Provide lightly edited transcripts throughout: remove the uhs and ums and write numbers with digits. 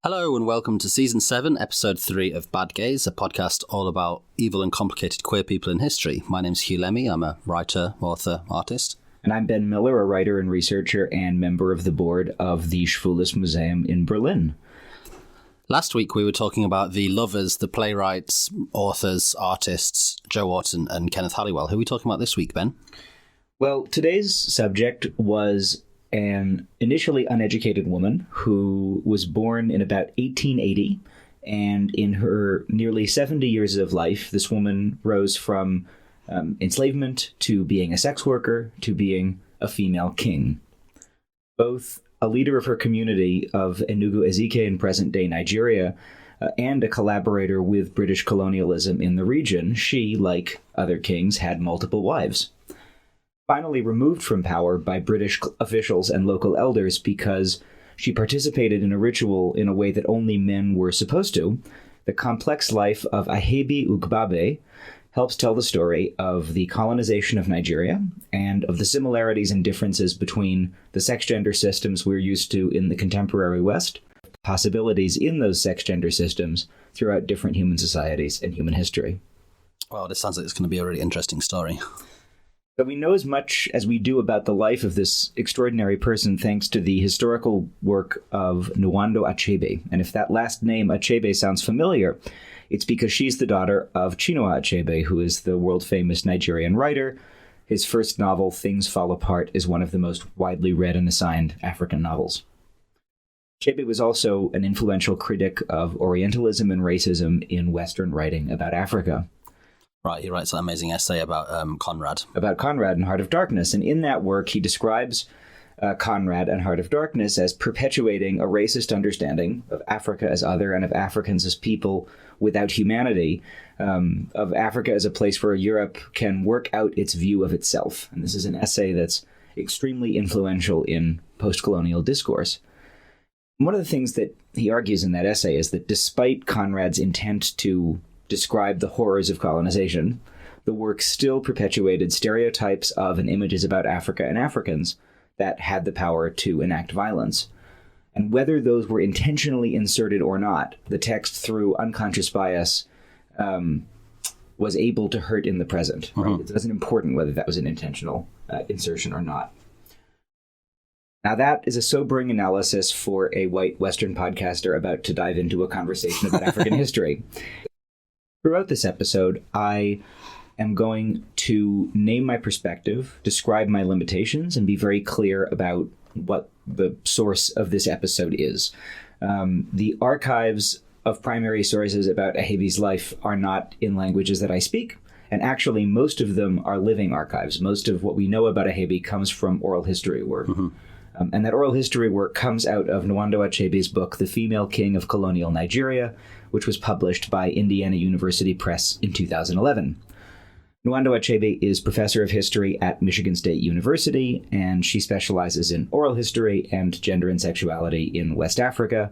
Hello and welcome to Season 7, Episode 3 of Bad Gays, a podcast all about evil and complicated queer people in history. My name's Hugh Lemmy, I'm a writer, author, artist. And I'm Ben Miller, a writer and researcher and member of the board of the Schwules Museum in Berlin. Last week we were talking about the lovers, the playwrights, authors, artists, Joe Orton and Kenneth Halliwell. Who are we talking about this week, Ben? Well, today's subject was an initially uneducated woman who was born in about 1880, and in her nearly 70 years of life, this woman rose from enslavement to being a sex worker to being a female king. Both a leader of her community of Enugu-Ezike in present-day Nigeria and a collaborator with British colonialism in the region, she, like other kings, had multiple wives. Finally removed from power by British officials and local elders because she participated in a ritual in a way that only men were supposed to, the complex life of Ahebi Ugbabe helps tell the story of the colonization of Nigeria and of the similarities and differences between the sex-gender systems we're used to in the contemporary West, possibilities in those sex-gender systems throughout different human societies and human history. Well, this sounds like it's going to be a really interesting story. But we know as much as we do about the life of this extraordinary person thanks to the historical work of Nwando Achebe. And if that last name, Achebe, sounds familiar, it's because she's the daughter of Chinua Achebe, who is the world-famous Nigerian writer. His first novel, Things Fall Apart, is one of the most widely read and assigned African novels. Achebe was also an influential critic of Orientalism and racism in Western writing about Africa. Right, he writes an amazing essay about Conrad. About Conrad and Heart of Darkness. And in that work, he describes Conrad and Heart of Darkness as perpetuating a racist understanding of Africa as other and of Africans as people without humanity, of Africa as a place where Europe can work out its view of itself. And this is an essay that's extremely influential in post-colonial discourse. One of the things that he argues in that essay is that despite Conrad's intent to describe the horrors of colonization, the work still perpetuated stereotypes of and images about Africa and Africans that had the power to enact violence. And whether those were intentionally inserted or not, the text, through unconscious bias, was able to hurt in the present. Right? It wasn't important whether that was an intentional insertion or not. Now, that is a sobering analysis for a white Western podcaster about to dive into a conversation about African history. Throughout this episode, I am going to name my perspective, describe my limitations, and be very clear about what the source of this episode is. The archives of primary sources about Ahebi's life are not in languages that I speak, and actually most of them are living archives. Most of what we know about Ahebi comes from oral history work. And that oral history work comes out of Nwando Achebe's book, The Female King of Colonial Nigeria, which was published by Indiana University Press in 2011. Nwando Achebe is professor of history at Michigan State University, and she specializes in oral history and gender and sexuality in West Africa.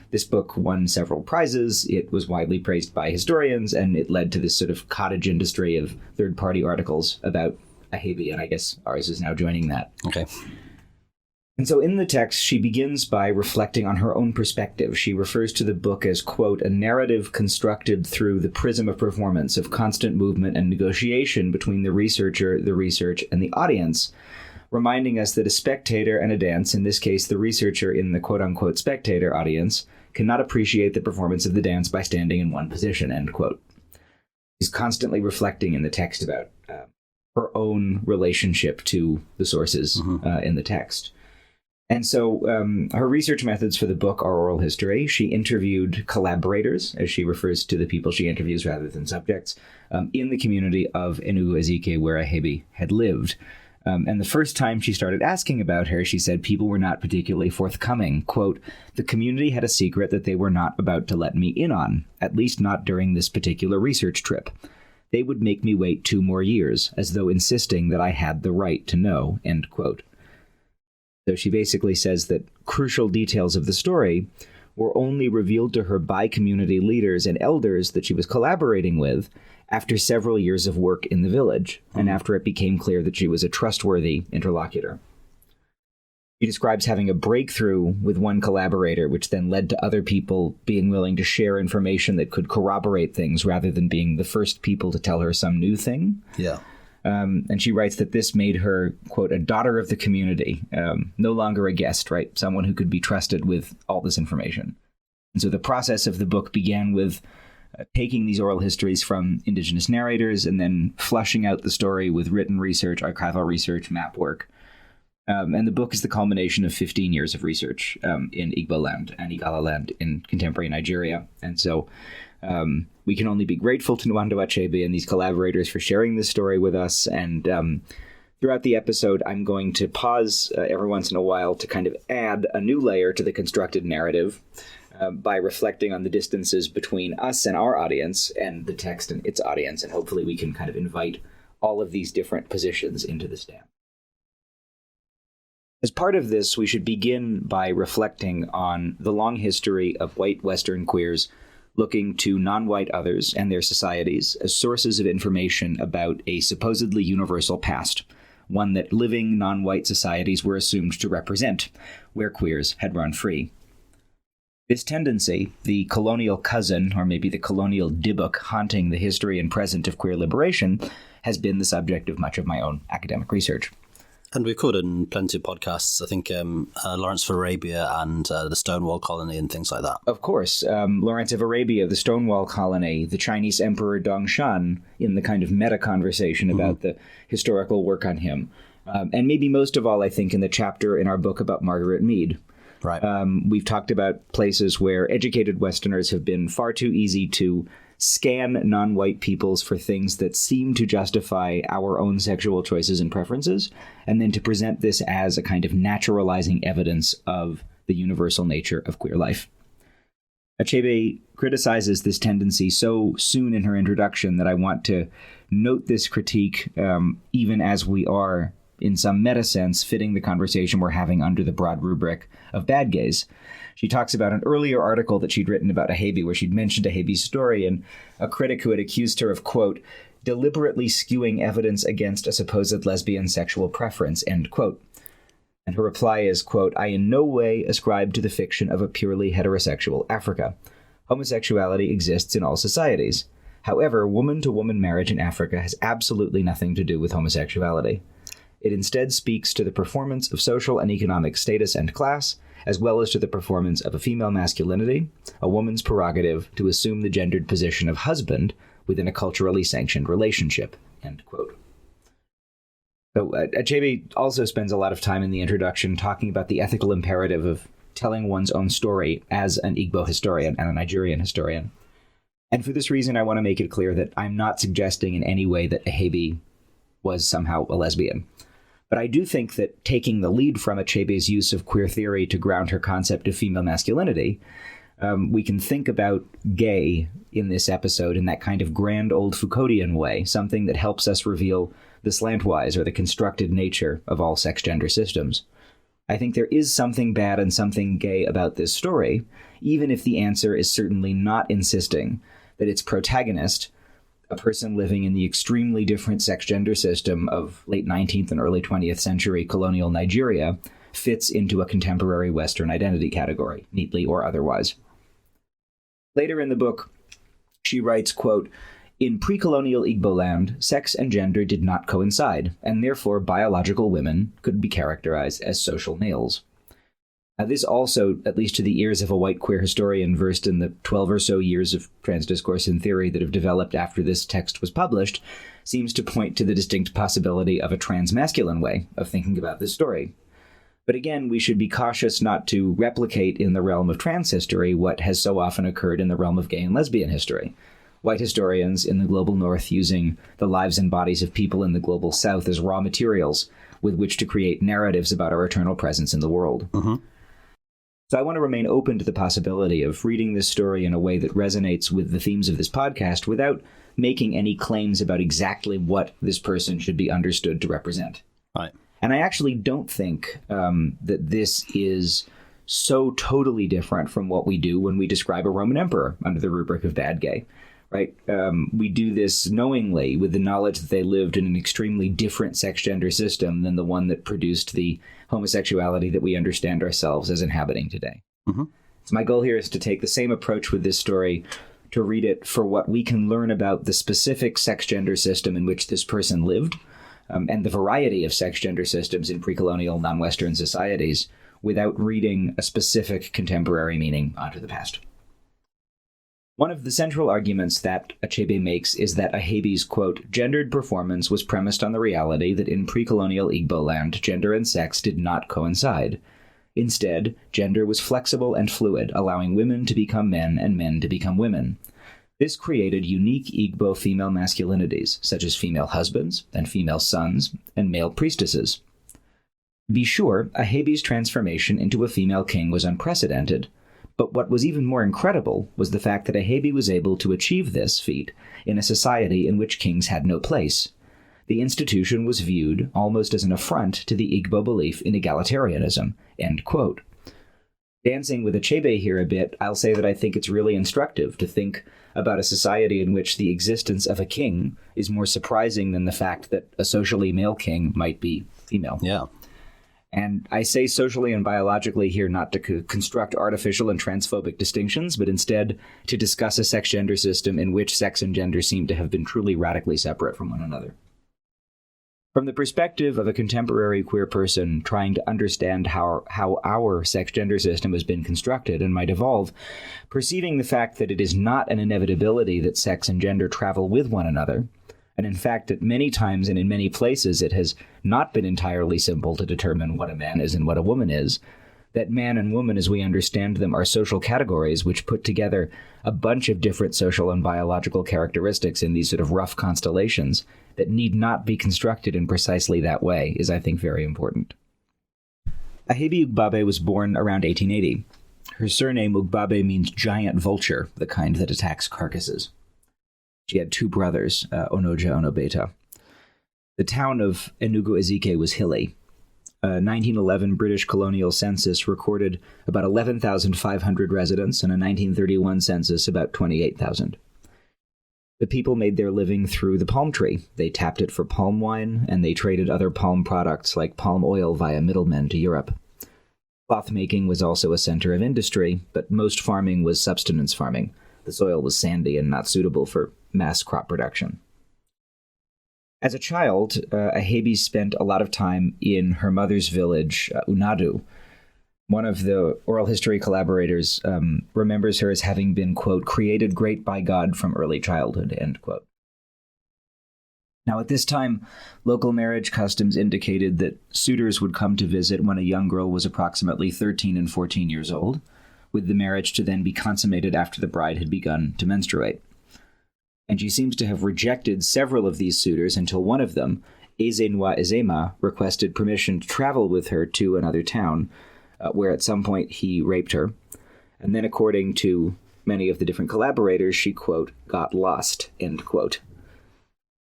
This book won several prizes, it was widely praised by historians, and it led to this sort of cottage industry of third-party articles about Ahebi, and I guess ours is now joining that. Okay. And so in the text, she begins by reflecting on her own perspective. She refers to the book as, quote, a narrative constructed through the prism of performance, of constant movement and negotiation between the researcher, the research, and the audience, reminding us that a spectator and a dance, in this case the researcher in the quote-unquote spectator audience, cannot appreciate the performance of the dance by standing in one position, end quote. She's constantly reflecting in the text about her own relationship to the sources in the text. And so her research methods for the book are oral history. She interviewed collaborators, as she refers to the people she interviews rather than subjects, in the community of Enugu-Ezike, where Ahebi had lived. And the first time she started asking about her, she said people were not particularly forthcoming. Quote, the community had a secret that they were not about to let me in on, at least not during this particular research trip. They would make me wait 2 more years, as though insisting that I had the right to know, end quote. So she basically says that crucial details of the story were only revealed to her by community leaders and elders that she was collaborating with after several years of work in the village, and after it became clear that she was a trustworthy interlocutor. He describes having a breakthrough with one collaborator, which then led to other people being willing to share information that could corroborate things rather than being the first people to tell her some new thing. Yeah. And she writes that this made her, quote, a daughter of the community, no longer a guest, right? Someone who could be trusted with all this information. And so the process of the book began with taking these oral histories from Indigenous narrators and then flushing out the story with written research, archival research, map work. And the book is the culmination of 15 years of research in Igbo land and Igala land in contemporary Nigeria. And so we can only be grateful to Nwando Achebe and these collaborators for sharing this story with us. And throughout the episode, I'm going to pause every once in a while to kind of add a new layer to the constructed narrative by reflecting on the distances between us and our audience and the text and its audience. And hopefully we can kind of invite all of these different positions into the stand. As part of this, we should begin by reflecting on the long history of white Western queers looking to non-white others and their societies as sources of information about a supposedly universal past, one that living non-white societies were assumed to represent, where queers had run free. This tendency, the colonial cousin, or maybe the colonial dibbock haunting the history and present of queer liberation, has been the subject of much of my own academic research. And we've covered in plenty of podcasts, I think, Lawrence of Arabia and the Stonewall Colony and things like that. Of course. Lawrence of Arabia, the Stonewall Colony, the Chinese Emperor Dongshan, in the kind of meta-conversation about the historical work on him. And maybe most of all, I think, in the chapter in our book about Margaret Mead. Right. We've talked about places where educated Westerners have been far too easy to scan non-white peoples for things that seem to justify our own sexual choices and preferences, and then to present this as a kind of naturalizing evidence of the universal nature of queer life. Achebe criticizes this tendency so soon in her introduction that I want to note this critique even as we are, in some meta-sense, fitting the conversation we're having under the broad rubric of bad gays. She talks about an earlier article that she'd written about Ahebi, where she'd mentioned Ahebi's story, and a critic who had accused her of, quote, deliberately skewing evidence against a supposed lesbian sexual preference, end quote. And her reply is, quote, I in no way ascribe to the fiction of a purely heterosexual Africa. Homosexuality exists in all societies. However, woman-to-woman marriage in Africa has absolutely nothing to do with homosexuality. It instead speaks to the performance of social and economic status and class, as well as to the performance of a female masculinity, a woman's prerogative to assume the gendered position of husband within a culturally sanctioned relationship, end quote. So Achebe also spends a lot of time in the introduction talking about the ethical imperative of telling one's own story as an Igbo historian and a Nigerian historian. And for this reason, I want to make it clear that I'm not suggesting in any way that Ahebi was somehow a lesbian. But I do think that taking the lead from Achebe's use of queer theory to ground her concept of female masculinity, we can think about gay in this episode in that kind of grand old Foucauldian way, something that helps us reveal the slantwise or the constructed nature of all sex-gender systems. I think there is something bad and something gay about this story, even if the answer is certainly not insisting that its protagonist, a person living in the extremely different sex-gender system of late 19th and early 20th century colonial Nigeria, fits into a contemporary Western identity category, neatly or otherwise. Later in the book, she writes, quote, in pre-colonial Igbo land, sex and gender did not coincide, and therefore biological women could be characterized as social males. This also, at least to the ears of a white queer historian versed in the 12 or so years of transdiscourse and theory that have developed after this text was published, seems to point to the distinct possibility of a transmasculine way of thinking about this story. But again, we should be cautious not to replicate in the realm of trans history what has so often occurred in the realm of gay and lesbian history. White historians in the global north using the lives and bodies of people in the global south as raw materials with which to create narratives about our eternal presence in the world. So I want to remain open to the possibility of reading this story in a way that resonates with the themes of this podcast without making any claims about exactly what this person should be understood to represent. Right. And I actually don't think that this is so totally different from what we do when we describe a Roman emperor under the rubric of bad gay. right? We do this knowingly with the knowledge that they lived in an extremely different sex-gender system than the one that produced the homosexuality that we understand ourselves as inhabiting today. Mm-hmm. So my goal here is to take the same approach with this story, to read it for what we can learn about the specific sex-gender system in which this person lived, and the variety of sex-gender systems in pre-colonial non-Western societies, without reading a specific contemporary meaning onto the past. One of the central arguments that Achebe makes is that Ahebi's, quote, gendered performance was premised on the reality that in pre-colonial Igbo land, gender and sex did not coincide. Instead, gender was flexible and fluid, allowing women to become men and men to become women. This created unique Igbo female masculinities, such as female husbands and female sons and male priestesses. To be sure, Ahebi's transformation into a female king was unprecedented, but what was even more incredible was the fact that Ahebi was able to achieve this feat in a society in which kings had no place. The institution was viewed almost as an affront to the Igbo belief in egalitarianism, end quote. Dancing with Achebe here a bit, I'll say that I think it's really instructive to think about a society in which the existence of a king is more surprising than the fact that a socially male king might be female. Yeah. And I say socially and biologically here not to construct artificial and transphobic distinctions, but instead to discuss a sex-gender system in which sex and gender seem to have been truly radically separate from one another. From the perspective of a contemporary queer person trying to understand how our sex-gender system has been constructed and might evolve, perceiving the fact that it is not an inevitability that sex and gender travel with one another, and in fact at many times and in many places it has not been entirely simple to determine what a man is and what a woman is, that man and woman as we understand them are social categories which put together a bunch of different social and biological characteristics in these sort of rough constellations that need not be constructed in precisely that way is, I think, very important. Ahebi Ugbabe was born around 1880. Her surname Ugbabe means giant vulture, the kind that attacks carcasses. She had two brothers, Onoja and Obeta. The town of Enugu-Ezike was hilly. A 1911 British colonial census recorded about 11,500 residents, and a 1931 census about 28,000. The people made their living through the palm tree. They tapped it for palm wine, and they traded other palm products like palm oil via middlemen to Europe. Cloth making was also a center of industry, but most farming was subsistence farming. The soil was sandy and not suitable for mass crop production. As a child, Ahebi spent a lot of time in her mother's village, Nwando. One of the oral history collaborators remembers her as having been, quote, created great by God from early childhood, end quote. Now, at this time, local marriage customs indicated that suitors would come to visit when a young girl was approximately 13 and 14 years old, with the marriage to then be consummated after the bride had begun to menstruate. And she seems to have rejected several of these suitors until one of them, Ezenwa, requested permission to travel with her to another town, where at some point he raped her. And then, according to many of the different collaborators, she, quote, got lost, end quote.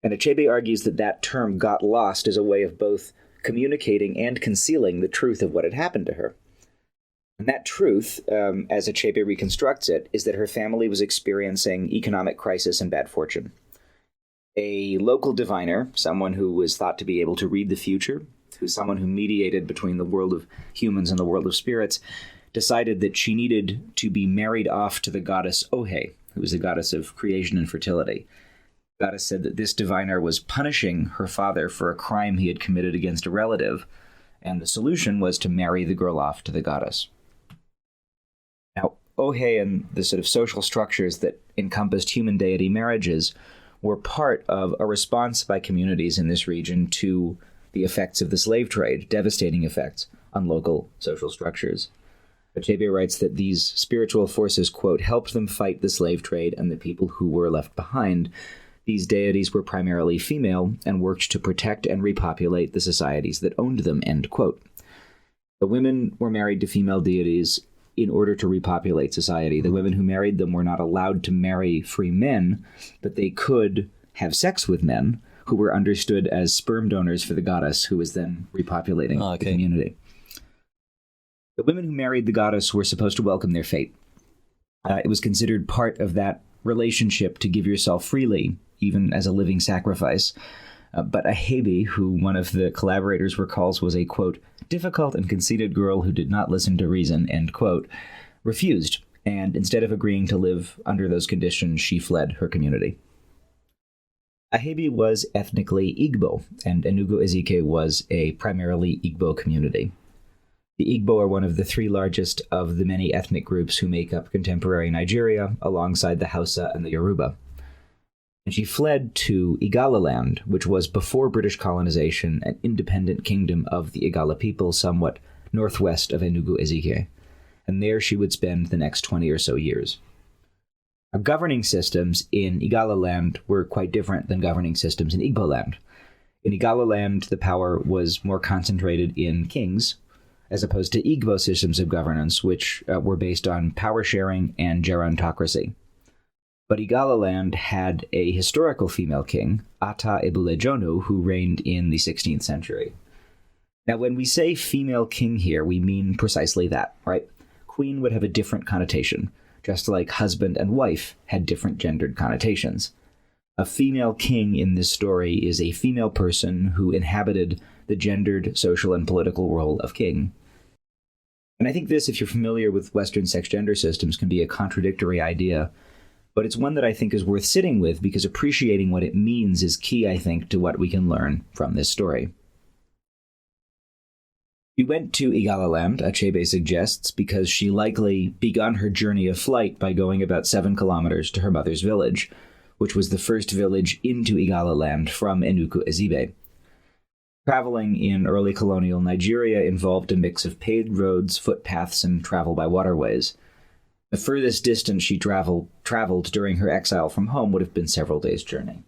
And Achebe argues that that term, got lost, is a way of both communicating and concealing the truth of what had happened to her. And that truth, as Achebe reconstructs it, is that her family was experiencing economic crisis and bad fortune. A local diviner, someone who was thought to be able to read the future, who's someone who mediated between the world of humans and the world of spirits, decided that she needed to be married off to the goddess Ohe, who was the goddess of creation and fertility. The goddess said that this diviner was punishing her father for a crime he had committed against a relative, and the solution was to marry the girl off to the goddess. Now, Ohe and the sort of social structures that encompassed human deity marriages were part of a response by communities in this region to the effects of the slave trade, devastating effects on local social structures. Achebe writes that these spiritual forces, quote, helped them fight the slave trade and the people who were left behind. These deities were primarily female and worked to protect and repopulate the societies that owned them, end quote. The women were married to female deities in order to repopulate society. The women who married them were not allowed to marry free men, but they could have sex with men who were understood as sperm donors for the goddess, who was then repopulating the community. The women who married the goddess were supposed to welcome their fate. It was considered part of that relationship to give yourself freely, even as a living sacrifice. But Ahebi, who one of the collaborators recalls was a, quote, difficult and conceited girl who did not listen to reason, end quote, refused, and instead of agreeing to live under those conditions, she fled her community. Ahebi was ethnically Igbo, and Enugu-Ezike was a primarily Igbo community. The Igbo are one of the three largest of the many ethnic groups who make up contemporary Nigeria, alongside the Hausa and the Yoruba. And she fled to Igalaland, which was, before British colonization, an independent kingdom of the Igala people somewhat northwest of Enugu-Ezike, and there she would spend the next 20 or so years. Our governing systems in Igalaland were quite different than governing systems in Igboland. In Igalaland, the power was more concentrated in kings, as opposed to Igbo systems of governance, which were based on power sharing and gerontocracy. But Igalaland had a historical female king, Ata Ebulejonu, who reigned in the 16th century. Now, when we say female king here, we mean precisely that, right? Queen would have a different connotation, just like husband and wife had different gendered connotations. A female king in this story is a female person who inhabited the gendered social and political role of king. And I think this, if you're familiar with Western sex-gender systems, can be a contradictory idea, but it's one that I think is worth sitting with because appreciating what it means is key, I think, to what we can learn from this story. She went to Igalaland, Achebe suggests, because she likely begun her journey of flight by going about 7 kilometers to her mother's village, which was the first village into Igalaland from Enugu-Ezike. Traveling in early colonial Nigeria involved a mix of paved roads, footpaths, and travel by waterways. The furthest distance she traveled during her exile from home would have been several days' journey.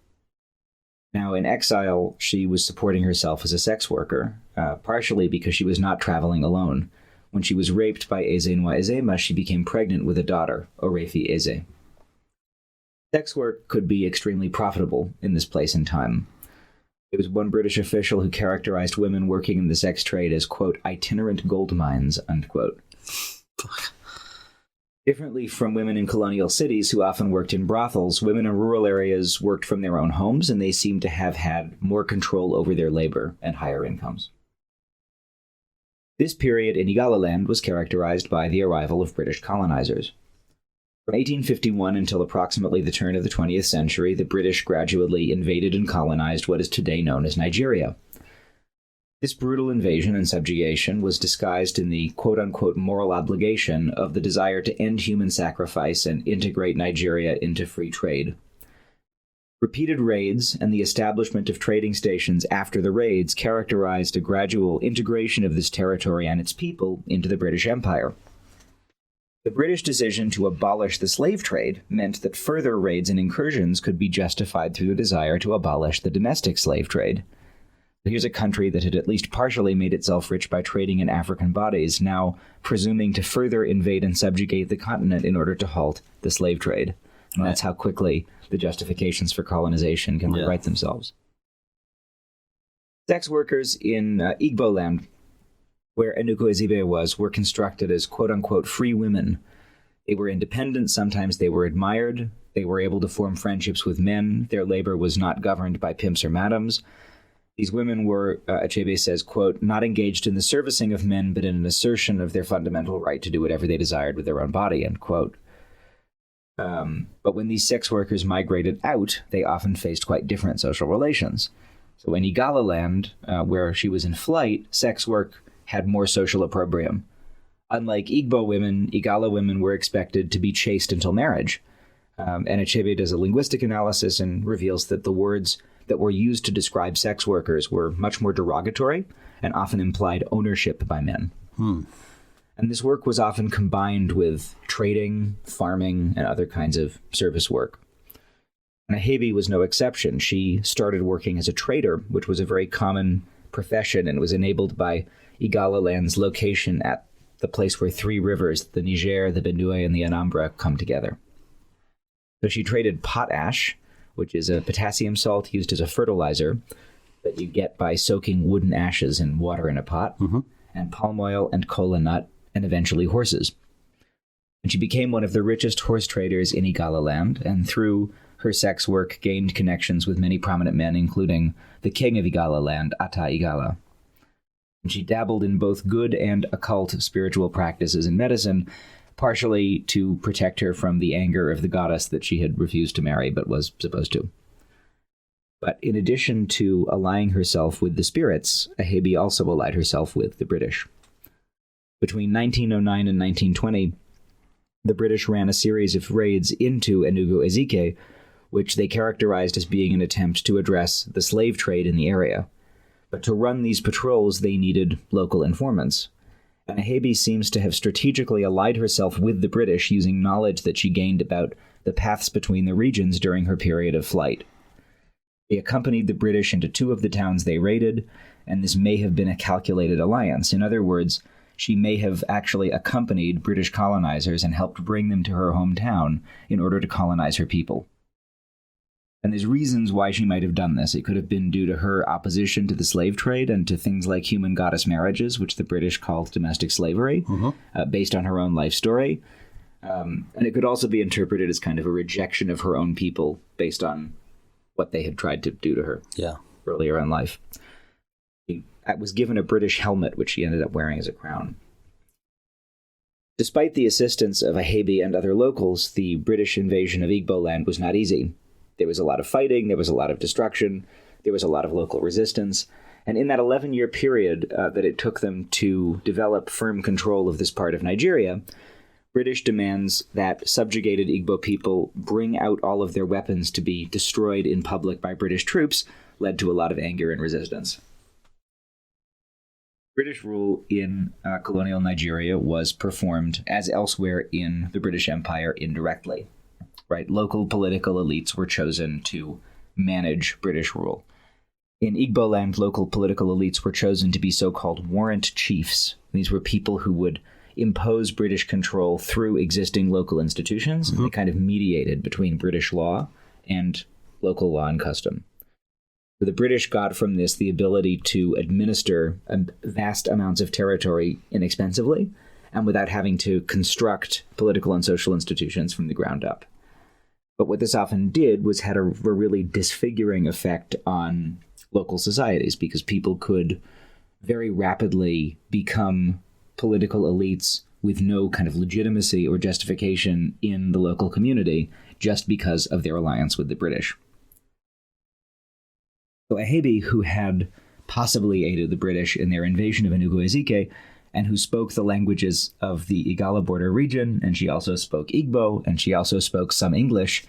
Now, in exile, she was supporting herself as a sex worker, partially because she was not traveling alone. When she was raped by Ezenwa Ezema, she became pregnant with a daughter, Orefi Eze. Sex work could be extremely profitable in this place and time. There was one British official who characterized women working in the sex trade as, quote, itinerant gold mines, unquote. Differently from women in colonial cities who often worked in brothels, women in rural areas worked from their own homes, and they seem to have had more control over their labor and higher incomes. This period in Igalaland was characterized by the arrival of British colonizers. From 1851 until approximately the turn of the 20th century, the British gradually invaded and colonized what is today known as Nigeria. This brutal invasion and subjugation was disguised in the quote-unquote moral obligation of the desire to end human sacrifice and integrate Nigeria into free trade. Repeated raids and the establishment of trading stations after the raids characterized a gradual integration of this territory and its people into the British Empire. The British decision to abolish the slave trade meant that further raids and incursions could be justified through the desire to abolish the domestic slave trade. Here's a country that had at least partially made itself rich by trading in African bodies, now presuming to further invade and subjugate the continent in order to halt the slave trade. And that's how quickly the justifications for colonization can rewrite themselves. Sex workers in Igboland, where Enugu-Ezike was, were constructed as quote-unquote free women. They were independent, sometimes they were admired, they were able to form friendships with men, their labor was not governed by pimps or madams. These women were, Achebe says, quote, not engaged in the servicing of men, but in an assertion of their fundamental right to do whatever they desired with their own body, end quote. But when these sex workers migrated out, they often faced quite different social relations. So in Igalaland, where she was in flight, sex work had more social opprobrium. Unlike Igbo women, Igala women were expected to be chaste until marriage. And Achebe does a linguistic analysis and reveals that the words that were used to describe sex workers were much more derogatory and often implied ownership by men. And this work was often combined with trading, farming, and other kinds of service work. And Ahebi was no exception. She started working as a trader, which was a very common profession and was enabled by Igalaland's location at the place where 3 rivers, the Niger, the Benue, and the Anambra, come together. So she traded potash, which is a potassium salt used as a fertilizer that you get by soaking wooden ashes in water in a pot, and palm oil and kola nut, and eventually horses. And she became one of the richest horse traders in Igala land, and through her sex work gained connections with many prominent men, including the king of Igala land, Ata Igala. And she dabbled in both good and occult spiritual practices and medicine, partially to protect her from the anger of the goddess that she had refused to marry but was supposed to. But in addition to allying herself with the spirits, Ahebi also allied herself with the British. Between 1909 and 1920, the British ran a series of raids into Enugu-Ezike, which they characterized as being an attempt to address the slave trade in the area. But to run these patrols, they needed local informants. And Ahebi seems to have strategically allied herself with the British using knowledge that she gained about the paths between the regions during her period of flight. They accompanied the British into 2 of the towns they raided, and this may have been a calculated alliance. In other words, she may have actually accompanied British colonizers and helped bring them to her hometown in order to colonize her people. And there's reasons why she might have done this. It could have been due to her opposition to the slave trade and to things like human goddess marriages, which the British called domestic slavery, based on her own life story. And it could also be interpreted as kind of a rejection of her own people based on what they had tried to do to her earlier in life. She was given a British helmet, which she ended up wearing as a crown. Despite the assistance of Ahebi and other locals, the British invasion of Igbo land was not easy. There was a lot of fighting, there was a lot of destruction, there was a lot of local resistance, and in that 11-year period that it took them to develop firm control of this part of Nigeria, British demands that subjugated Igbo people bring out all of their weapons to be destroyed in public by British troops led to a lot of anger and resistance. British rule in colonial Nigeria was performed, as elsewhere in the British Empire, indirectly. Right? Local political elites were chosen to manage British rule. In Igbo land, local political elites were chosen to be so-called warrant chiefs. These were people who would impose British control through existing local institutions. They kind of mediated between British law and local law and custom. So the British got from this the ability to administer vast amounts of territory inexpensively and without having to construct political and social institutions from the ground up. But what this often did was had a really disfiguring effect on local societies, because people could very rapidly become political elites with no kind of legitimacy or justification in the local community just because of their alliance with the British. So Ahebi, who had possibly aided the British in their invasion of Enugu-Ezike, and who spoke the languages of the Igala border region, and she also spoke Igbo, and she also spoke some English,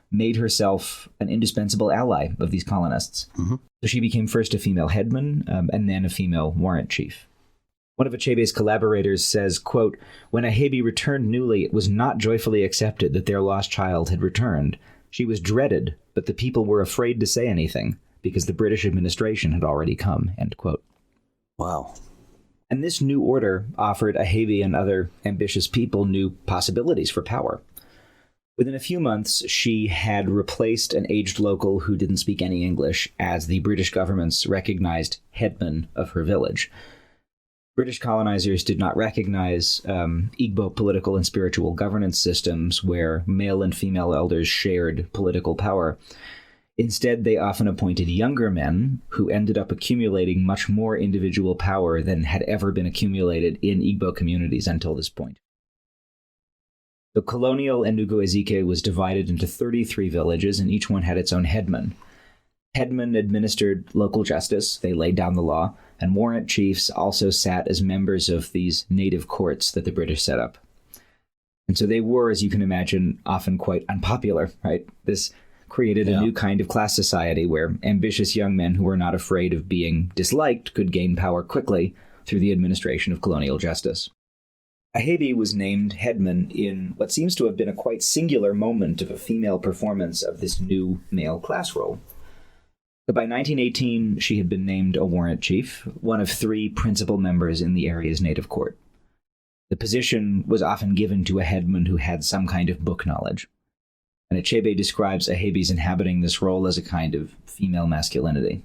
made herself an indispensable ally of these colonists. So she became first a female headman, and then a female warrant chief. One of Achebe's collaborators says, quote, "When Ahebi returned newly, it was not joyfully accepted that their lost child had returned. She was dreaded, but the people were afraid to say anything, because the British administration had already come," end quote. Wow. And this new order offered Ahebi and other ambitious people new possibilities for power. Within a few months, she had replaced an aged local who didn't speak any English as the British government's recognized headman of her village. British colonizers did not recognize Igbo political and spiritual governance systems where male and female elders shared political power. Instead, they often appointed younger men who ended up accumulating much more individual power than had ever been accumulated in Igbo communities until this point. The colonial Enugu-Ezike was divided into 33 villages, and each one had its own headman. Headmen administered local justice, they laid down the law, and warrant chiefs also sat as members of these native courts that the British set up. And so they were, as you can imagine, often quite unpopular, right? This created a new kind of class society where ambitious young men who were not afraid of being disliked could gain power quickly through the administration of colonial justice. Ahebi was named headman in what seems to have been a quite singular moment of a female performance of this new male class role. But by 1918, she had been named a warrant chief, one of 3 principal members in the area's native court. The position was often given to a headman who had some kind of book knowledge. And Achebe describes Ahebi's inhabiting this role as a kind of female masculinity.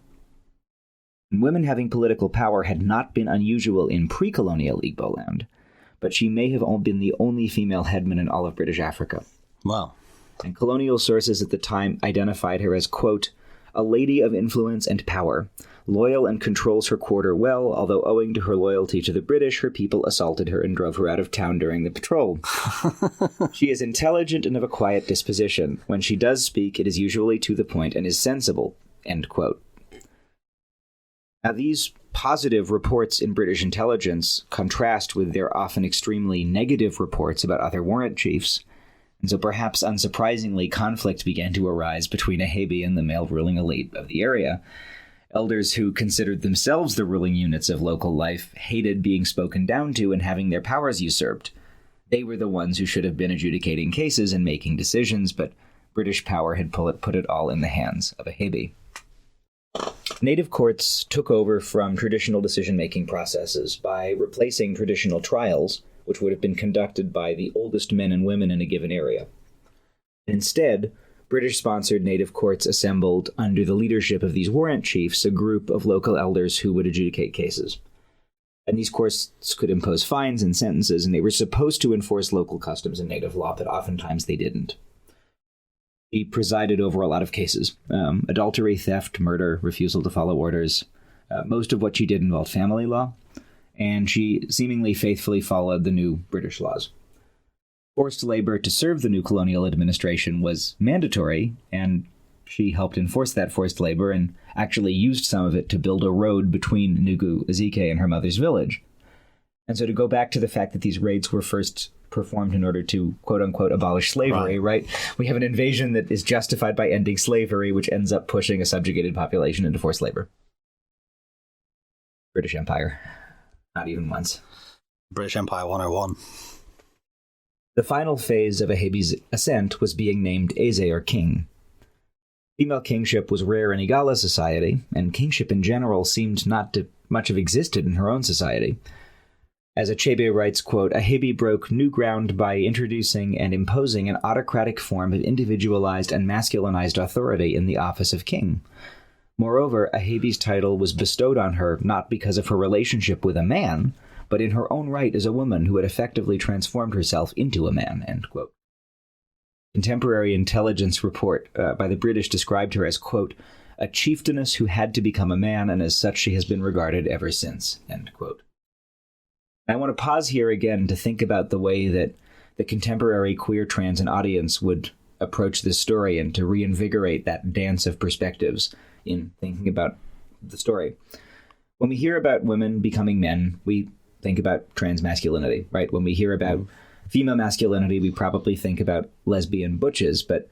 And women having political power had not been unusual in pre-colonial Igbo land, but she may have been the only female headman in all of British Africa. Wow. And colonial sources at the time identified her as, quote, a lady of influence and power, loyal and controls her quarter well, although owing to her loyalty to the British, her people assaulted her and drove her out of town during the patrol. She is intelligent and of a quiet disposition. When she does speak, it is usually to the point and is sensible, end quote. Now, these positive reports in British intelligence contrast with their often extremely negative reports about other warrant chiefs, and so perhaps unsurprisingly, conflict began to arise between Ahebi and the male ruling elite of the area. Elders who considered themselves the ruling units of local life hated being spoken down to and having their powers usurped. They were the ones who should have been adjudicating cases and making decisions, but British power had put it all in the hands of Ahebi. Native courts took over from traditional decision-making processes by replacing traditional trials, which would have been conducted by the oldest men and women in a given area. Instead, British-sponsored native courts assembled under the leadership of these warrant chiefs a group of local elders who would adjudicate cases. And these courts could impose fines and sentences, and they were supposed to enforce local customs and native law, but oftentimes they didn't. He presided over a lot of cases. Adultery, theft, murder, refusal to follow orders. Most of what she did involved family law, and she seemingly faithfully followed the new British laws. Forced labor to serve the new colonial administration was mandatory, and she helped enforce that forced labor and actually used some of it to build a road between Enugu-Ezike and her mother's village. And so to go back to the fact that these raids were first performed in order to, quote-unquote, abolish slavery, right? We have an invasion that is justified by ending slavery, which ends up pushing a subjugated population into forced labor. British Empire. Not even once. British Empire 101. The final phase of Ahebi's ascent was being named Eze, or king. Female kingship was rare in Igala society, and kingship in general seemed not to much have existed in her own society. As Achebe writes, quote, Ahebi broke new ground by introducing and imposing an autocratic form of individualized and masculinized authority in the office of king. Moreover, Ahebi's title was bestowed on her not because of her relationship with a man, but in her own right as a woman who had effectively transformed herself into a man, end quote. Contemporary intelligence report by the British described her as, quote, a chieftainess who had to become a man, and as such she has been regarded ever since, end quote. I want to pause here again to think about the way that the contemporary queer, trans, and audience would approach this story and to reinvigorate that dance of perspectives in thinking about the story. When we hear about women becoming men, we think about trans masculinity, right? When we hear about female masculinity, we probably think about lesbian butches, but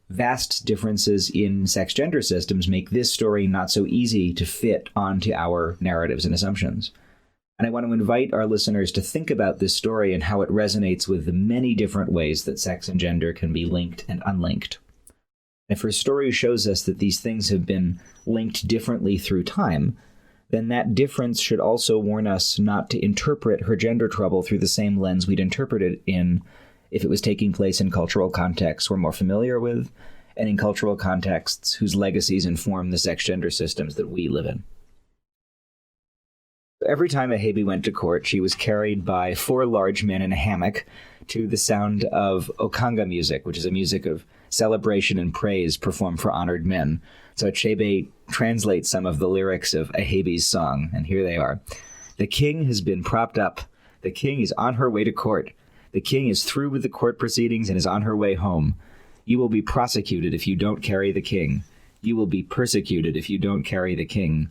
vast differences in sex-gender systems make this story not so easy to fit onto our narratives and assumptions. And I want to invite our listeners to think about this story and how it resonates with the many different ways that sex and gender can be linked and unlinked. If her story shows us that these things have been linked differently through time, then that difference should also warn us not to interpret her gender trouble through the same lens we'd interpret it in if it was taking place in cultural contexts we're more familiar with, and in cultural contexts whose legacies inform the sex-gender systems that we live in. Every time Ahebi went to court, she was carried by 4 large men in a hammock to the sound of okanga music, which is a music of celebration and praise performed for honored men. So Achebe translates some of the lyrics of Ahebi's song, and here they are. The king has been propped up. The king is on her way to court. The king is through with the court proceedings and is on her way home. You will be prosecuted if you don't carry the king. You will be persecuted if you don't carry the king.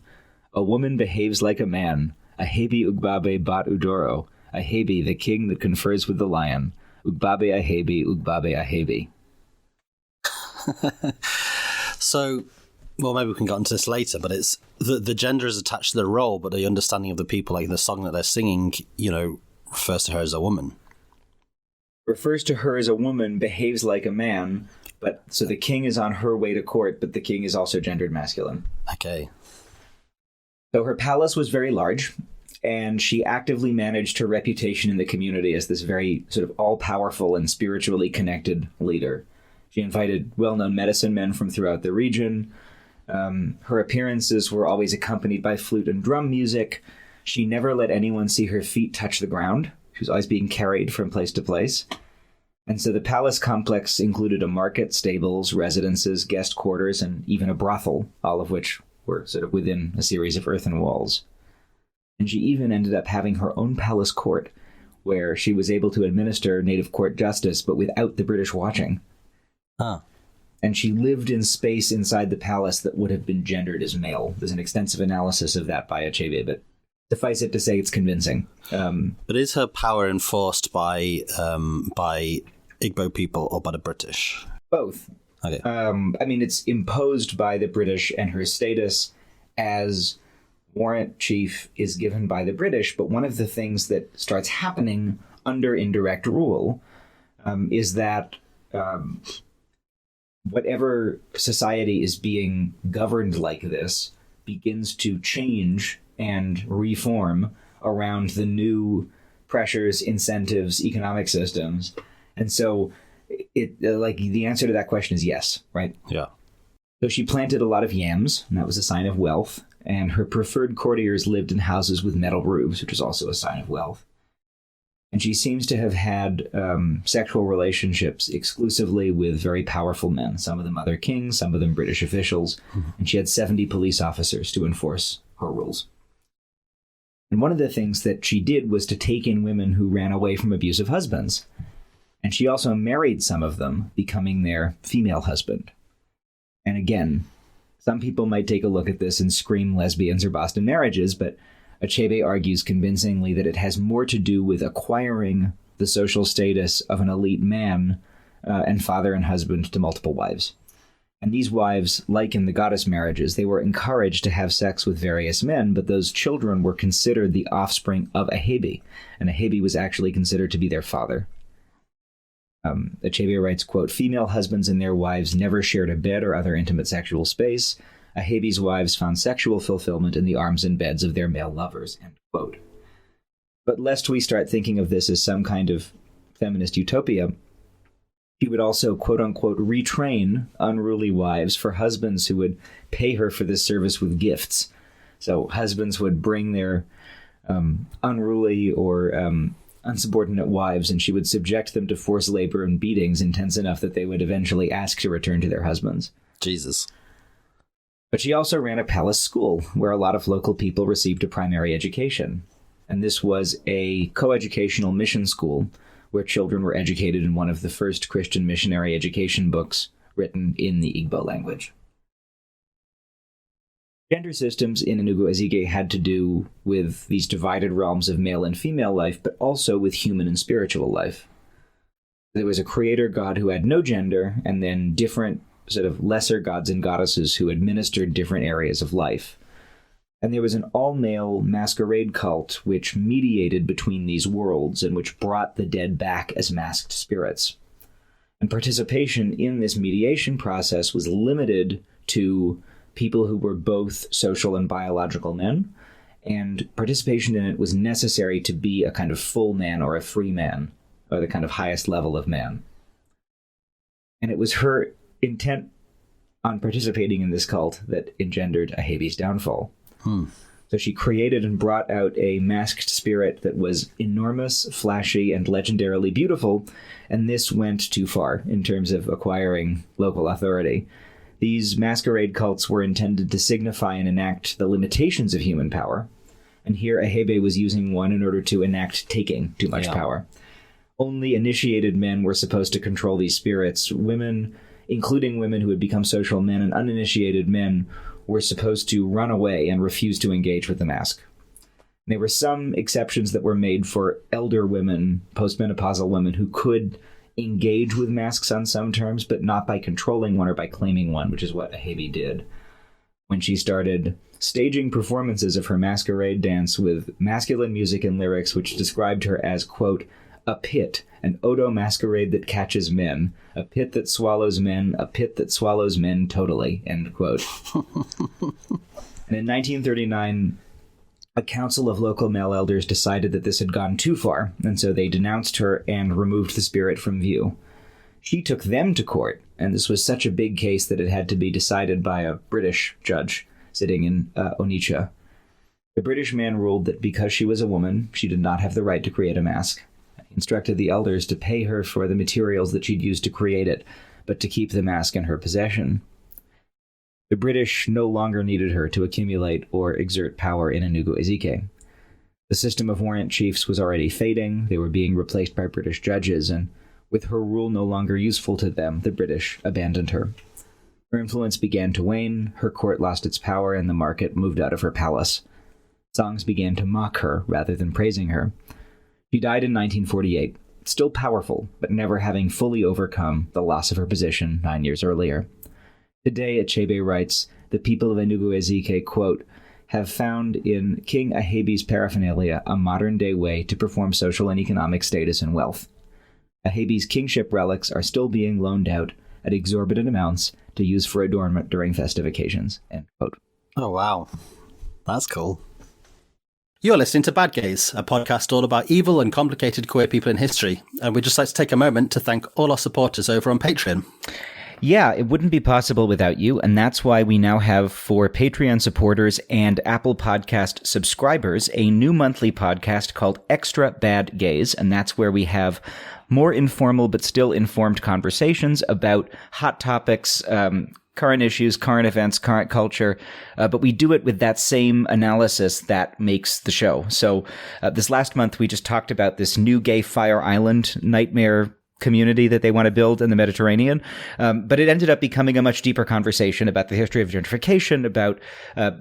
A woman behaves like a man. Ahebi Ugbabe bat Udoro. Ahebi, the king that confers with the lion. Ugbabe Ahebi, Ugbabe Ahebi. So, well, maybe we can get into this later, but it's the gender is attached to the role, but the understanding of the people, like the song that they're singing, refers to her as a woman. Refers to her as a woman, behaves like a man, but so the king is on her way to court, but the king is also gendered masculine. Okay. So her palace was very large, and she actively managed her reputation in the community as this very sort of all-powerful and spiritually connected leader. She invited well-known medicine men from throughout the region. Her appearances were always accompanied by flute and drum music. She never let anyone see her feet touch the ground. She was always being carried from place to place. And so the palace complex included a market, stables, residences, guest quarters, and even a brothel, all of which were sort of within a series of earthen walls. And she even ended up having her own palace court, where she was able to administer native court justice, but without the British watching. Huh. And she lived in space inside the palace that would have been gendered as male. There's an extensive analysis of that by Achebe, but suffice it to say it's convincing. But is her power enforced by Igbo people or by the British? Both. Okay. I mean, it's imposed by the British, and her status as warrant chief is given by the British, but one of the things that starts happening under indirect rule is that whatever society is being governed like this begins to change and reform around the new pressures, incentives, economic systems. And so the answer to that question is yes, right? Yeah. So she planted a lot of yams, and that was a sign of wealth. And her preferred courtiers lived in houses with metal roofs, which is also a sign of wealth. And she seems to have had sexual relationships exclusively with very powerful men, some of them other kings, some of them British officials. Mm-hmm. And she had 70 police officers to enforce her rules. And one of the things that she did was to take in women who ran away from abusive husbands. And she also married some of them, becoming their female husband. And again, some people might take a look at this and scream lesbians or Boston marriages, but Achebe argues convincingly that it has more to do with acquiring the social status of an elite man and father and husband to multiple wives. And these wives, like in the goddess marriages, they were encouraged to have sex with various men, but those children were considered the offspring of Ahebi, and Ahebi was actually considered to be their father. Achebe writes, quote, "Female husbands and their wives never shared a bed or other intimate sexual space. Ahebi's wives found sexual fulfillment in the arms and beds of their male lovers," end quote. But lest we start thinking of this as some kind of feminist utopia, she would also, quote-unquote, retrain unruly wives for husbands who would pay her for this service with gifts. So husbands would bring their unruly or unsubordinate wives, and she would subject them to forced labor and beatings intense enough that they would eventually ask to return to their husbands. Jesus. But she also ran a palace school where a lot of local people received a primary education. And this was a coeducational mission school where children were educated in one of the first Christian missionary education books written in the Igbo language. Gender systems in Enugu-Ezike had to do with these divided realms of male and female life, but also with human and spiritual life. There was a creator god who had no gender, and then different sort of lesser gods and goddesses who administered different areas of life. And there was an all-male masquerade cult which mediated between these worlds and which brought the dead back as masked spirits. And participation in this mediation process was limited to people who were both social and biological men, and participation in it was necessary to be a kind of full man or a free man, or the kind of highest level of man. And it was her intent on participating in this cult that engendered Ahebi's downfall. So she created and brought out a masked spirit that was enormous, flashy, and legendarily beautiful, and this went too far in terms of acquiring local authority. These masquerade cults were intended to signify and enact the limitations of human power, and here Achebe was using one in order to enact taking too much power. Only initiated men were supposed to control these spirits. Women, including women who had become social men, and uninitiated men were supposed to run away and refuse to engage with the mask. There were some exceptions that were made for elder women, postmenopausal women, who could engage with masks on some terms, but not by controlling one or by claiming one, which is what Ahebi did when she started staging performances of her masquerade dance with masculine music and lyrics, which described her as, quote, "a pit, an Odo masquerade that catches men, a pit that swallows men, a pit that swallows men totally," end quote. And in 1939, a council of local male elders decided that this had gone too far, and so they denounced her and removed the spirit from view. She took them to court, and this was such a big case that it had to be decided by a British judge sitting in Onitsha. The British man ruled that because she was a woman, she did not have the right to create a mask, He instructed the elders to pay her for the materials that she'd used to create it, but to keep the mask in her possession. The British no longer needed her to accumulate or exert power in Enugu-Ezike. The system of warrant chiefs was already fading, they were being replaced by British judges, and with her rule no longer useful to them, the British abandoned her. Her influence began to wane, her court lost its power, and the market moved out of her palace. Songs began to mock her rather than praising her. She died in 1948, still powerful, but never having fully overcome the loss of her position 9 years earlier. Today, Achebe writes, the people of Enugu-Ezike, quote, have found in King Ahebi's paraphernalia a modern-day way to perform social and economic status and wealth. Ahebi's kingship relics are still being loaned out at exorbitant amounts to use for adornment during festive occasions, end quote. Oh, wow. That's cool. You're listening to Bad Gays, a podcast all about evil and complicated queer people in history, and we'd just like to take a moment to thank all our supporters over on Patreon. Yeah, it wouldn't be possible without you, and that's why we now have, for Patreon supporters and Apple Podcast subscribers, a new monthly podcast called Extra Bad Gays, and that's where we have more informal but still informed conversations about hot topics, current issues, current events, current culture, but we do it with that same analysis that makes the show. So this last month, we just talked about this new gay Fire Island nightmare community that they want to build in the Mediterranean. But it ended up becoming a much deeper conversation about the history of gentrification, about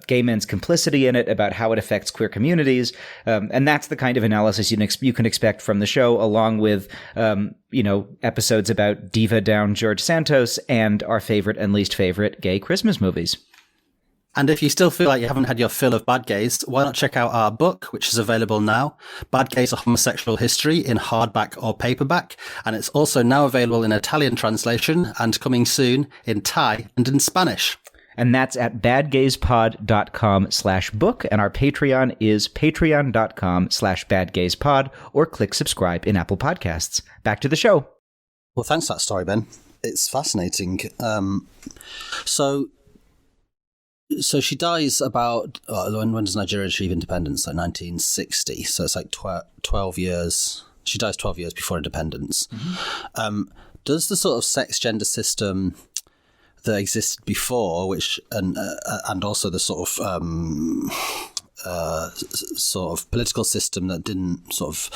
gay men's complicity in it, about how it affects queer communities. And that's the kind of analysis you can expect from the show, along with, episodes about Diva Down George Santos and our favorite and least favorite gay Christmas movies. And if you still feel like you haven't had your fill of Bad Gays, why not check out our book, which is available now, Bad Gays: A Homosexual History, in hardback or paperback. And it's also now available in Italian translation and coming soon in Thai and in Spanish. And that's at badgayspod.com/book. And our Patreon is patreon.com/badgayspod, or click subscribe in Apple Podcasts. Back to the show. Well, thanks for that story, Ben. It's fascinating. So she dies about, when does Nigeria achieve independence? Like 1960. So it's like 12 years. She dies 12 years before independence. Mm-hmm. Does the sort of sex gender system that existed before, which and also the sort of political system that didn't sort of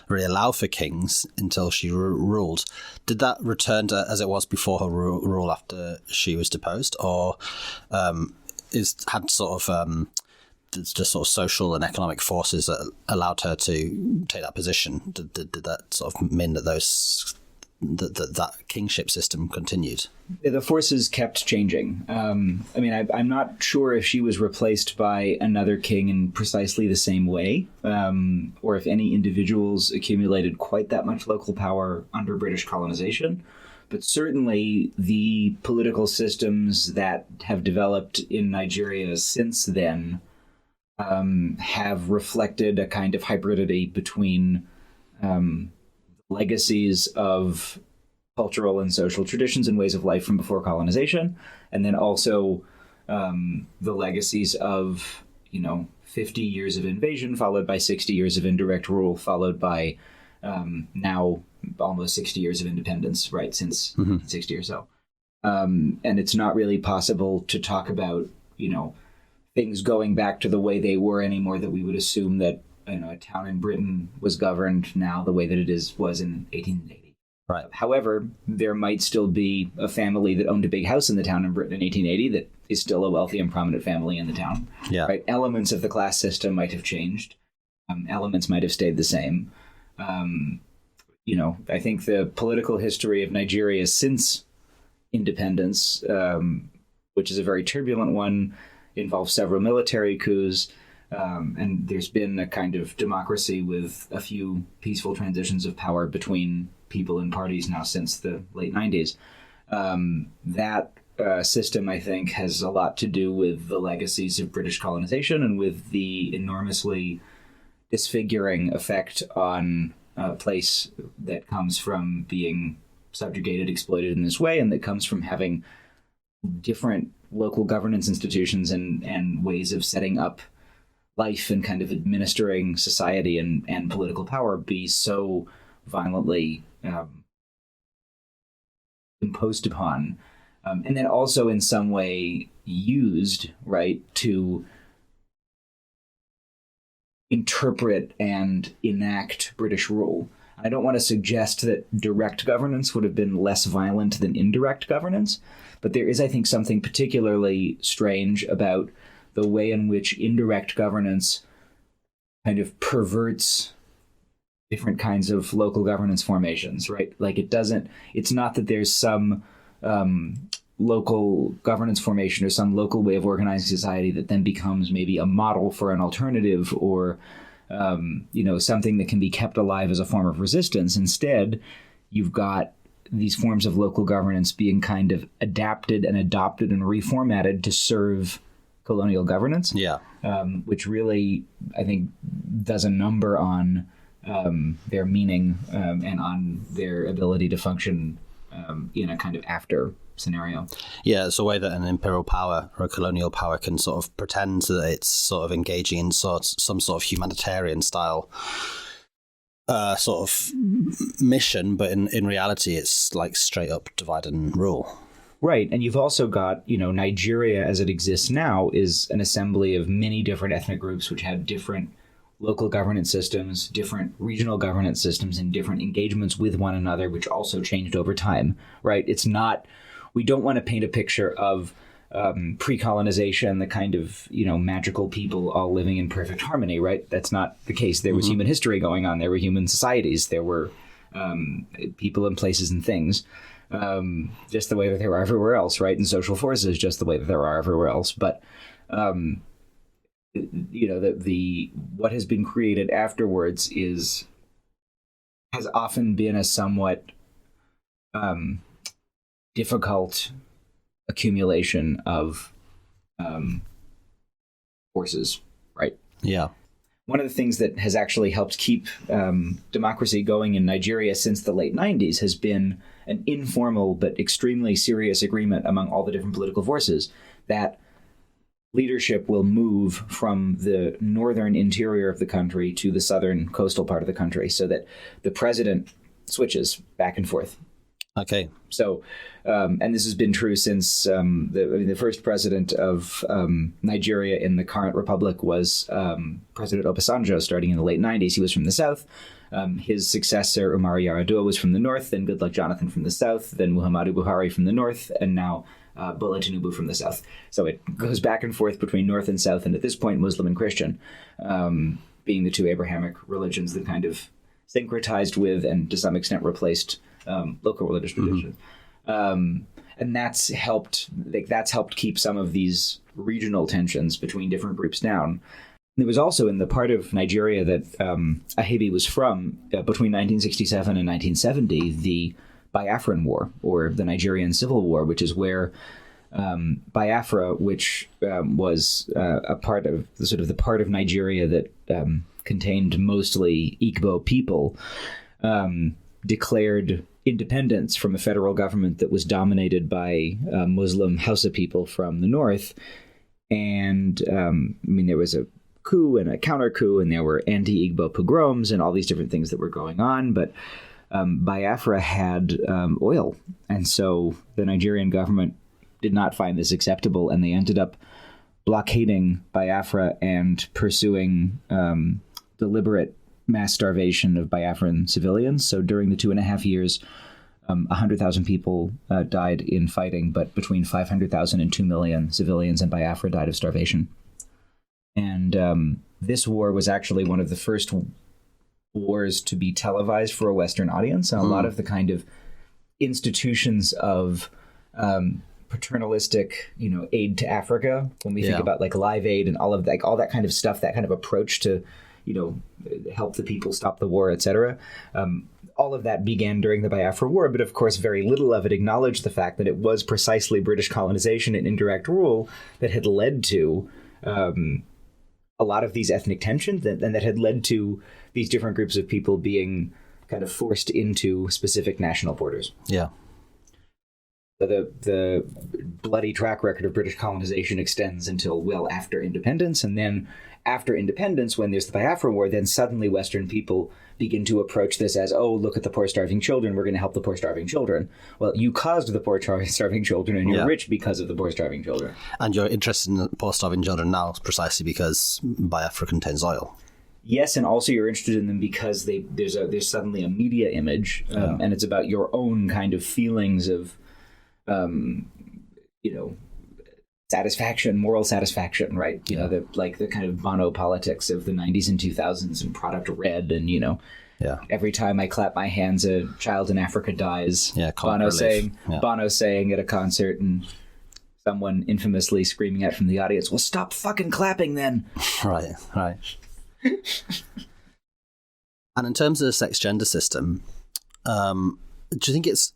really allow for kings until she ruled, did that return to as it was before her rule after she was deposed, or had sort of just sort of social and economic forces that allowed her to take that position? Did that sort of mean that that kingship system continued? The forces kept changing. I'm not sure if she was replaced by another king in precisely the same way, or if any individuals accumulated quite that much local power under British colonization. But certainly the political systems that have developed in Nigeria since then have reflected a kind of hybridity between legacies of cultural and social traditions and ways of life from before colonization, and then also the legacies of 50 years of invasion, followed by 60 years of indirect rule, followed by now almost 60 years of independence, right, since 60 or so. And it's not really possible to talk about, things going back to the way they were anymore, that we would assume that, a town in Britain was governed now the way that it was in 1880. Right. However, there might still be a family that owned a big house in the town in Britain in 1880 that is still a wealthy and prominent family in the town. Yeah. Right? Elements of the class system might have changed. Elements might have stayed the same. I think the political history of Nigeria since independence, which is a very turbulent one, involves several military coups, and there's been a kind of democracy with a few peaceful transitions of power between people and parties now since the late 90s. That system, I think, has a lot to do with the legacies of British colonization and with the enormously disfiguring effect on a place that comes from being subjugated, exploited in this way, and that comes from having different local governance institutions and ways of setting up life and kind of administering society and political power be so violently imposed upon, and then also in some way used, right, to interpret and enact British rule. I don't want to suggest that direct governance would have been less violent than indirect governance, but there is, I think, something particularly strange about the way in which indirect governance kind of perverts different kinds of local governance formations, right? Like it's not that there's some local governance formation or some local way of organizing society that then becomes maybe a model for an alternative or, something that can be kept alive as a form of resistance. Instead, you've got these forms of local governance being kind of adapted and adopted and reformatted to serve colonial governance. Yeah. Which really, I think, does a number on their meaning and on their ability to function in a kind of after scenario. Yeah, it's a way that an imperial power or a colonial power can sort of pretend that it's sort of engaging in some sort of humanitarian style sort of mission, but in reality it's like straight up divide and rule. Right, and you've also got, Nigeria as it exists now is an assembly of many different ethnic groups which have different local governance systems, different regional governance systems, and different engagements with one another, which also changed over time, right? We don't want to paint a picture of pre-colonization, the kind of, magical people all living in perfect harmony, right? That's not the case. There was human history going on. There were human societies. There were people and places and things, just the way that there are everywhere else, right? And social forces, just the way that there are everywhere else. But, what has been created afterwards has often been a somewhat difficult accumulation of forces, right? Yeah. One of the things that has actually helped keep democracy going in Nigeria since the late 90s has been an informal but extremely serious agreement among all the different political forces that leadership will move from the northern interior of the country to the southern coastal part of the country, so that the president switches back and forth. Okay. So, and this has been true since the first president of Nigeria in the current republic was President Obasanjo, starting in the late 90s. He was from the south. His successor, Umaru Yar'Adua, was from the north, then Goodluck Jonathan from the south, then Muhammadu Buhari from the north, and now Bola Tinubu from the south. So it goes back and forth between north and south, and at this point, Muslim and Christian, being the two Abrahamic religions that kind of syncretized with and to some extent replaced local religious traditions. And that's helped keep some of these regional tensions between different groups down. It was also in the part of Nigeria that Ahebi was from, between 1967 and 1970, the Biafran War, or the Nigerian Civil War, which is where Biafra, which was a part of the part of Nigeria that contained mostly Igbo people, declared independence from a federal government that was dominated by Muslim Hausa people from the north. And there was a coup and a counter coup, and there were anti-Igbo pogroms and all these different things that were going on. But Biafra had oil, and so the Nigerian government did not find this acceptable, and they ended up blockading Biafra and pursuing deliberate mass starvation of Biafran civilians. So during the 2.5 years, 100,000 people died in fighting, but between 500,000 and 2 million civilians in Biafra died of starvation. And this war was actually one of the first wars to be televised for a Western audience. And a lot of the kind of institutions of paternalistic, aid to Africa, when we think about like Live Aid and all of that kind of stuff, that kind of approach to, help the people stop the war, etc. All of that began during the Biafra War, but of course very little of it acknowledged the fact that it was precisely British colonization and indirect rule that had led to a lot of these ethnic tensions, and that had led to these different groups of people being kind of forced into specific national borders. Yeah. So the bloody track record of British colonization extends until well after independence. And then after independence, when there's the Biafra War, then suddenly Western people begin to approach this as, oh, look at the poor starving children. We're going to help the poor starving children. Well, you caused the poor starving children, and you're rich because of the poor starving children. And you're interested in the poor starving children now precisely because Biafra contains oil. Yes, and also you're interested in them because there's suddenly a media image, and it's about your own kind of feelings of, satisfaction, moral satisfaction, right? The kind of Bono politics of the 90s and 2000s and Product Red, and every time I clap my hands, a child in Africa dies. Bono saying at a concert, and someone infamously screaming out from the audience, "Well, stop fucking clapping then." Right. And in terms of the sex gender system, do you think it's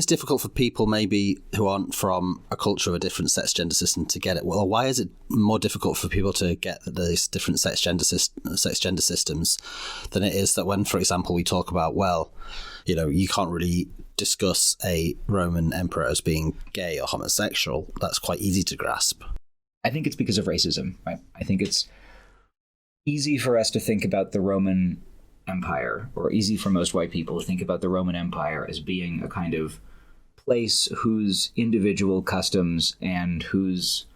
difficult for people maybe who aren't from a culture of a different sex gender system to get it? Well, why is it more difficult for people to get these different sex gender systems than it is that when, for example, we talk about, you can't really discuss a Roman emperor as being gay or homosexual? That's quite easy to grasp. I think it's because of racism, right? I think it's easy for us to think about the Roman Empire, or easy for most white people to think about the Roman Empire as being a kind of place whose individual customs and whose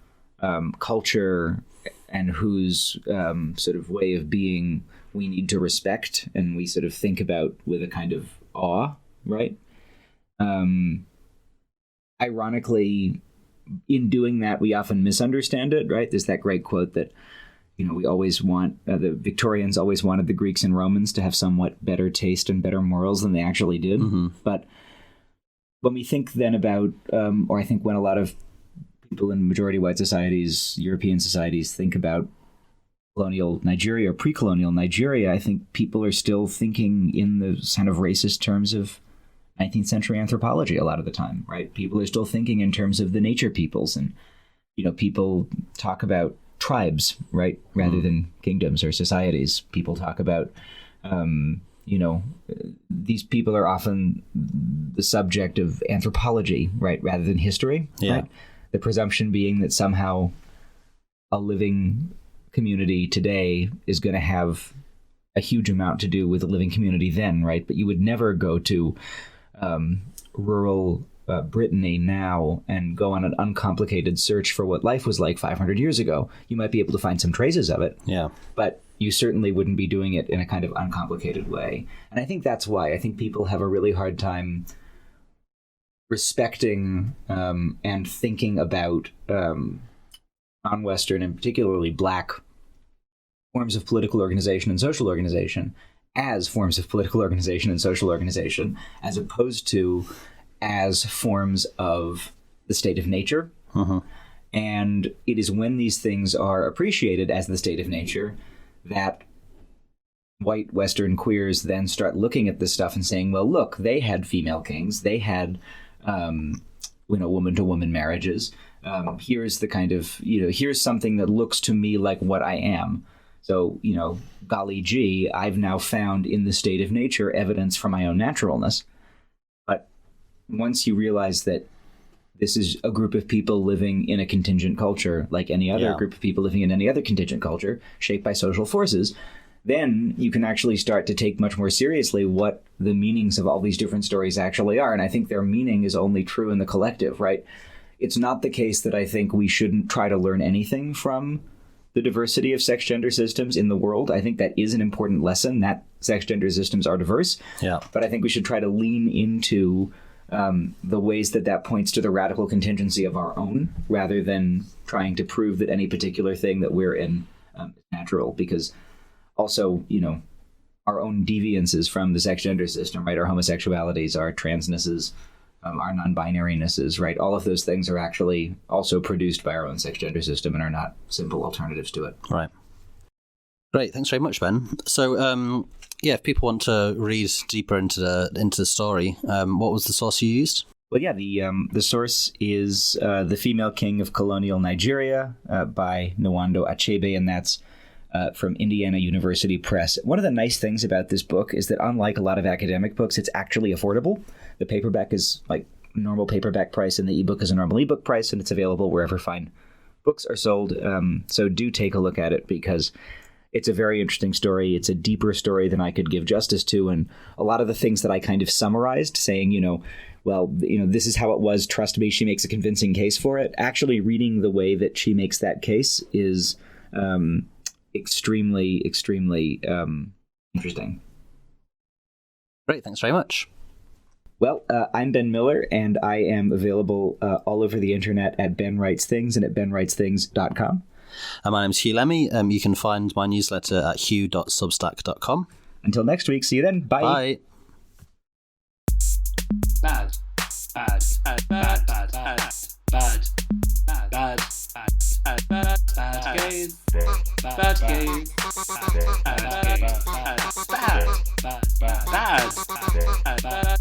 culture and whose sort of way of being we need to respect, and we sort of think about with a kind of awe, right? Ironically, in doing that, we often misunderstand it, right? There's that great quote that we always want, the Victorians always wanted the Greeks and Romans to have somewhat better taste and better morals than they actually did. Mm-hmm. But when we think then about, or I think when a lot of people in majority white societies, European societies, think about colonial Nigeria or pre-colonial Nigeria, I think people are still thinking in the kind of racist terms of 19th century anthropology a lot of the time, right? People are still thinking in terms of the nature peoples, and, people talk about tribes, right, rather than kingdoms or societies. People talk about, these people are often the subject of anthropology, right, rather than history. Yeah. Right? The presumption being that somehow a living community today is going to have a huge amount to do with a living community then, right? But you would never go to rural Brittany now and go on an uncomplicated search for what life was like 500 years ago. You might be able to find some traces of it, but you certainly wouldn't be doing it in a kind of uncomplicated way. And I think that's why I think people have a really hard time respecting and thinking about non-Western and particularly Black forms of political organization and social organization as forms of political organization and social organization, as opposed to as forms of the state of nature. Uh-huh. And it is when these things are appreciated as the state of nature that white Western queers then start looking at this stuff and saying, well, look, they had female kings, they had woman-to-woman marriages. Here's the kind of, here's something that looks to me like what I am. So, golly gee, I've now found in the state of nature evidence for my own naturalness. But once you realize that this is a group of people living in a contingent culture, like any other group of people living in any other contingent culture, shaped by social forces, then you can actually start to take much more seriously what the meanings of all these different stories actually are. And I think their meaning is only true in the collective, right? It's not the case that I think we shouldn't try to learn anything from the diversity of sex gender systems in the world. I think that is an important lesson, that sex gender systems are diverse. Yeah. But I think we should try to lean into the ways that points to the radical contingency of our own, rather than trying to prove that any particular thing that we're in is natural. Because also, our own deviances from the sex gender system, right? Our homosexualities, our transnesses, our non-binarynesses, right? All of those things are actually also produced by our own sex gender system and are not simple alternatives to it. Right. Great. Thanks very much, Ben. So, if people want to read deeper into the story, what was the source you used? Well, the source is The Female King of Colonial Nigeria by Nwando Achebe, and that's from Indiana University Press. One of the nice things about this book is that, unlike a lot of academic books, it's actually affordable. The paperback is like normal paperback price, and the ebook is a normal ebook price, and it's available wherever fine books are sold. So do take a look at it, because it's a very interesting story. It's a deeper story than I could give justice to, and a lot of the things that I kind of summarized, saying, this is how it was, trust me, she makes a convincing case for it. Actually reading the way that she makes that case is extremely, extremely interesting. Great, thanks very much. Well, I'm Ben Miller, and I am available all over the internet at Ben Writes Things and at benwritesthings.com. My name's Hugh Lemmy. You can find my newsletter at hugh.substack.com. Until next week, see you then. Bye. Bye. Bad. Bad. Bad. Bad. Bad. Bad. Bad. Bad. Bad. Bad gays. Bad gays. Bad gays. Bad. Bad. Bad. Bad.